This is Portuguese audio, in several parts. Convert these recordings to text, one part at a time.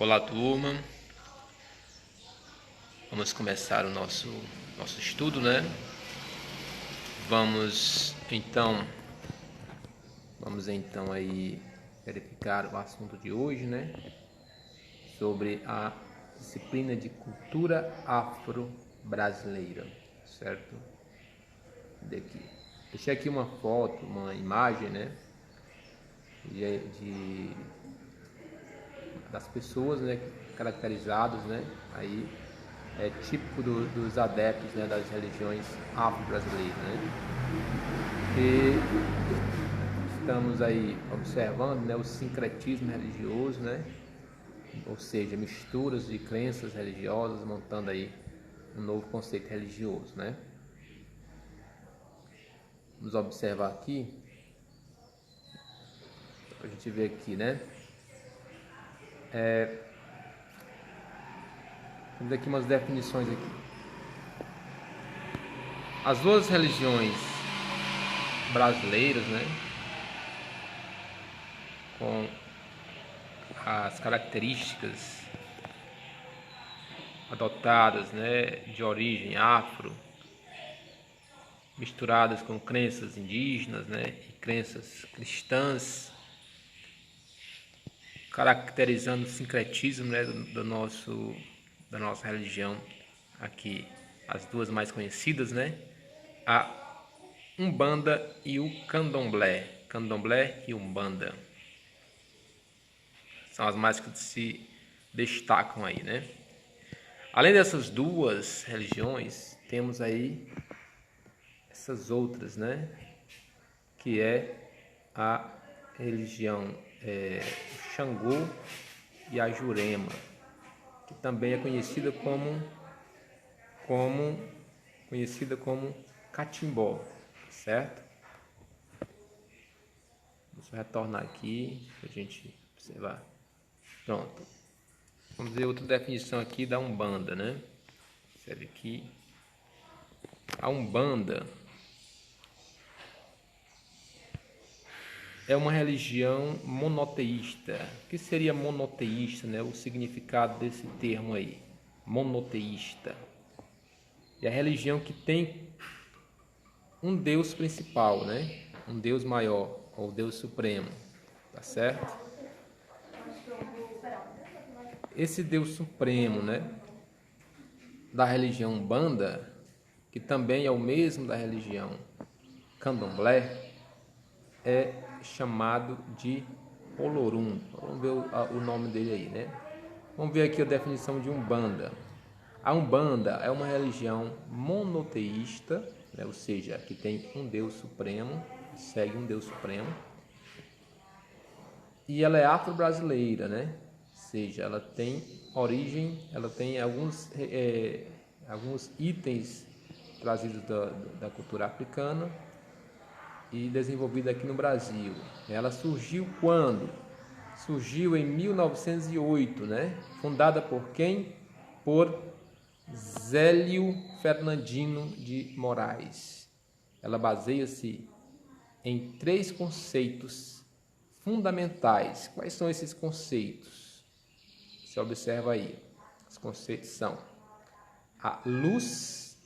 Olá, turma. Vamos começar o nosso estudo, né? Vamos então aí verificar o assunto de hoje, né? Sobre a disciplina de cultura afro-brasileira, certo? Deixei aqui uma foto, uma imagem, né? Das pessoas, né, caracterizados, né, aí é típico dos adeptos, né, das religiões afro-brasileiras, né, e estamos aí observando, né, o sincretismo religioso, né, ou seja, misturas de crenças religiosas, montando aí um novo conceito religioso, né. Vamos observar aqui, a gente vê aqui, né, temos aqui umas definições aqui. As duas religiões brasileiras, né, com as características adotadas, né, de origem afro, misturadas com crenças indígenas, né, e crenças cristãs, caracterizando o sincretismo, né, da nossa religião aqui. As duas mais conhecidas, né, a Umbanda e o Candomblé e Umbanda são as mais que se destacam aí, né. Além dessas duas religiões, temos aí essas outras, né, que é a religião Xangô e a Jurema, que também é conhecida como Catimbó, certo? Vamos retornar aqui para a gente observar. Pronto. Vamos ver outra definição aqui da Umbanda, né? Observe aqui. A Umbanda é uma religião monoteísta. O que seria monoteísta, né? O significado desse termo aí, monoteísta. É a religião que tem um Deus principal, né? Um Deus maior, ou Deus supremo, tá certo? Esse Deus supremo, né, da religião Umbanda, que também é o mesmo da religião Candomblé, é chamado de Olorum. Vamos ver o nome dele aí, né? Vamos ver aqui a definição de Umbanda. A Umbanda é uma religião monoteísta, né? Ou seja, que tem um Deus supremo, segue um Deus supremo, e ela é afro-brasileira, né? Ou seja, ela tem origem, ela tem alguns itens trazidos da cultura africana e desenvolvida aqui no Brasil. Ela surgiu quando? Surgiu em 1908, né? Fundada por quem? Por Zélio Fernandino de Moraes. Ela baseia-se em 3 conceitos fundamentais. Quais são esses conceitos? Você observa aí. Os conceitos são a luz,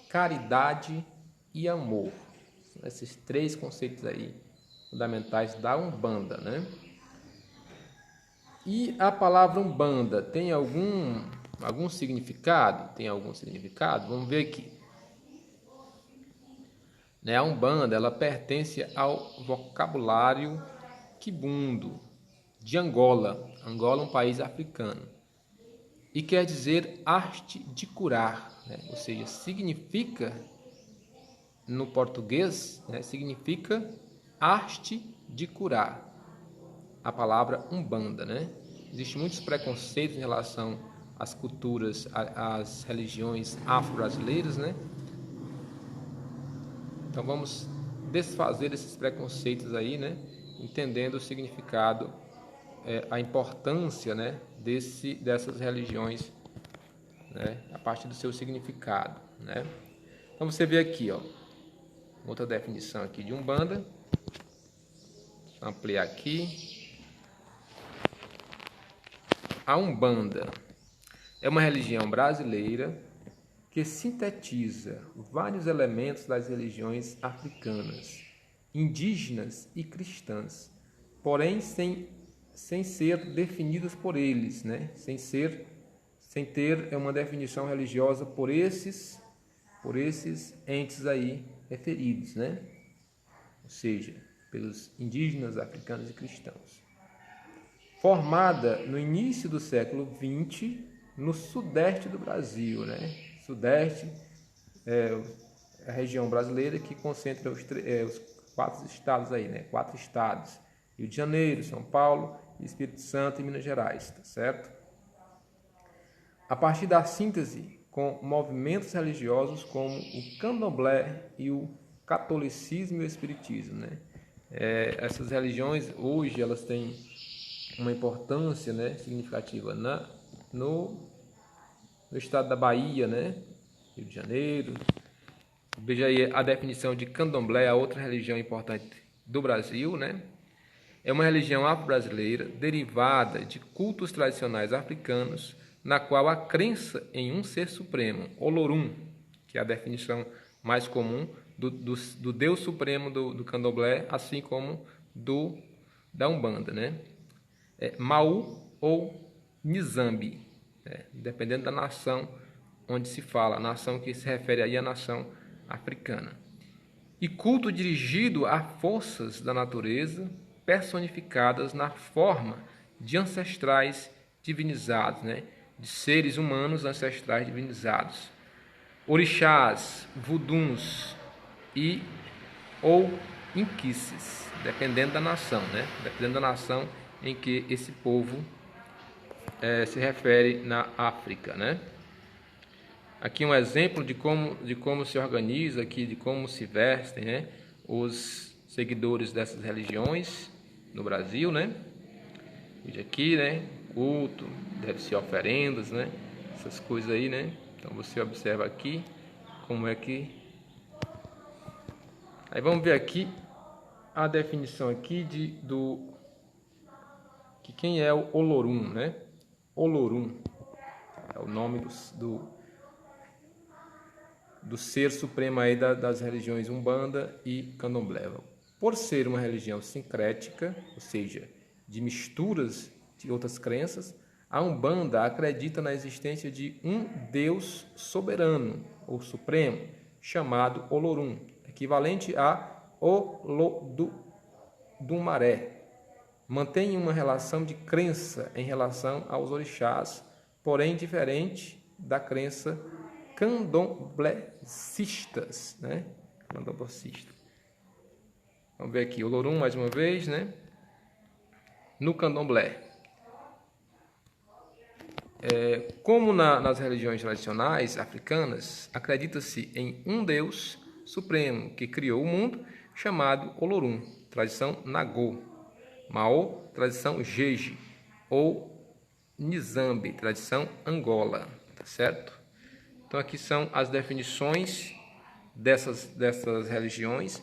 caridade e amor. São esses 3 conceitos aí fundamentais da Umbanda, né? E a palavra Umbanda tem algum significado? Tem algum significado? Vamos ver aqui. A Umbanda, ela pertence ao vocabulário quibundo de Angola. Angola é um país africano. E quer dizer arte de curar, né? Ou seja, significa, no português, né, significa arte de curar. A palavra Umbanda, né? Existem muitos preconceitos em relação às culturas, às religiões afro-brasileiras, né? Então vamos desfazer esses preconceitos aí, né? Entendendo o significado, a importância, né, dessas religiões, né, a partir do seu significado, né? Então você vê aqui, ó, outra definição aqui de Umbanda. Vou ampliar aqui. A Umbanda é uma religião brasileira que sintetiza vários elementos das religiões africanas, indígenas e cristãs, porém sem ser definidas por eles, né? Sem ter uma definição religiosa por esses entes aí referidos, né? Ou seja, pelos indígenas, africanos e cristãos. Formada no início do século XX, no sudeste do Brasil, né? Sudeste é a região brasileira que concentra os 4 estados aí, né? 4 estados: Rio de Janeiro, São Paulo, Espírito Santo e Minas Gerais, tá certo? A partir da síntese com movimentos religiosos como o candomblé e o catolicismo e o espiritismo, né? Essas religiões hoje elas têm uma importância, né, significativa no estado da Bahia, né? Rio de Janeiro. Veja aí a definição de candomblé, a outra religião importante do Brasil, né? É uma religião afro-brasileira derivada de cultos tradicionais africanos, na qual a crença em um ser supremo, Olorum, que é a definição mais comum do Deus supremo do candomblé, assim como da Umbanda, né? Mau ou Nizambi, dependendo da nação onde se fala, a nação que se refere aí à nação africana. E culto dirigido a forças da natureza personificadas na forma de ancestrais divinizados, né? De seres humanos ancestrais divinizados, orixás, vuduns ou inquices, dependendo da nação, né? Dependendo da nação em que esse povo se refere na África, né? Aqui um exemplo de como se organiza, aqui, de como se vestem, né, os seguidores dessas religiões no Brasil, né? Veja aqui, né? Culto, deve ser oferendas, né? Essas coisas aí, né? Então você observa aqui como é que... Aí vamos ver aqui a definição aqui que quem é o Olorum, né? Olorum é o nome do ser supremo aí das religiões Umbanda e Candomblé. Por ser uma religião sincrética, ou seja, de misturas de outras crenças, a Umbanda acredita na existência de um Deus soberano ou supremo, chamado Olorum, equivalente a Olodumaré. Mantém uma relação de crença em relação aos orixás, porém diferente da crença candomblecistas, né? Candomblessista. Vamos ver aqui, Olorum mais uma vez, né? No candomblé. Como nas religiões tradicionais africanas, acredita-se em um Deus supremo que criou o mundo, chamado Olorum, tradição Nagô. Mao, tradição Jeje, ou Nizambi, tradição Angola, tá certo? Então aqui são as definições dessas religiões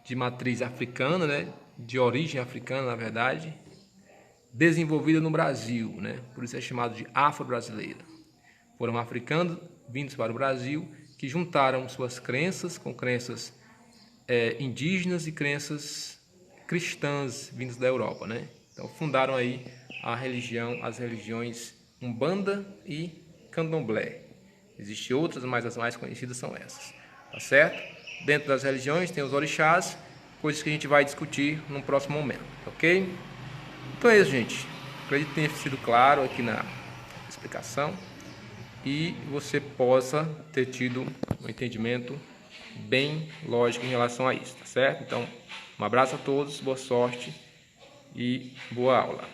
de matriz africana, né? De origem africana, na verdade, desenvolvida no Brasil, né? Por isso é chamado de afro-brasileira. Foram africanos vindos para o Brasil que juntaram suas crenças com crenças indígenas e crenças cristãs vindas da Europa, né? Então fundaram aí as religiões Umbanda e Candomblé. Existem outras, mas as mais conhecidas são essas, tá certo? Dentro das religiões tem os orixás, coisas que a gente vai discutir num próximo momento, ok? Então é isso, gente. Acredito que tenha sido claro aqui na explicação e você possa ter tido um entendimento bem lógico em relação a isso, tá certo? Então, um abraço a todos, boa sorte e boa aula.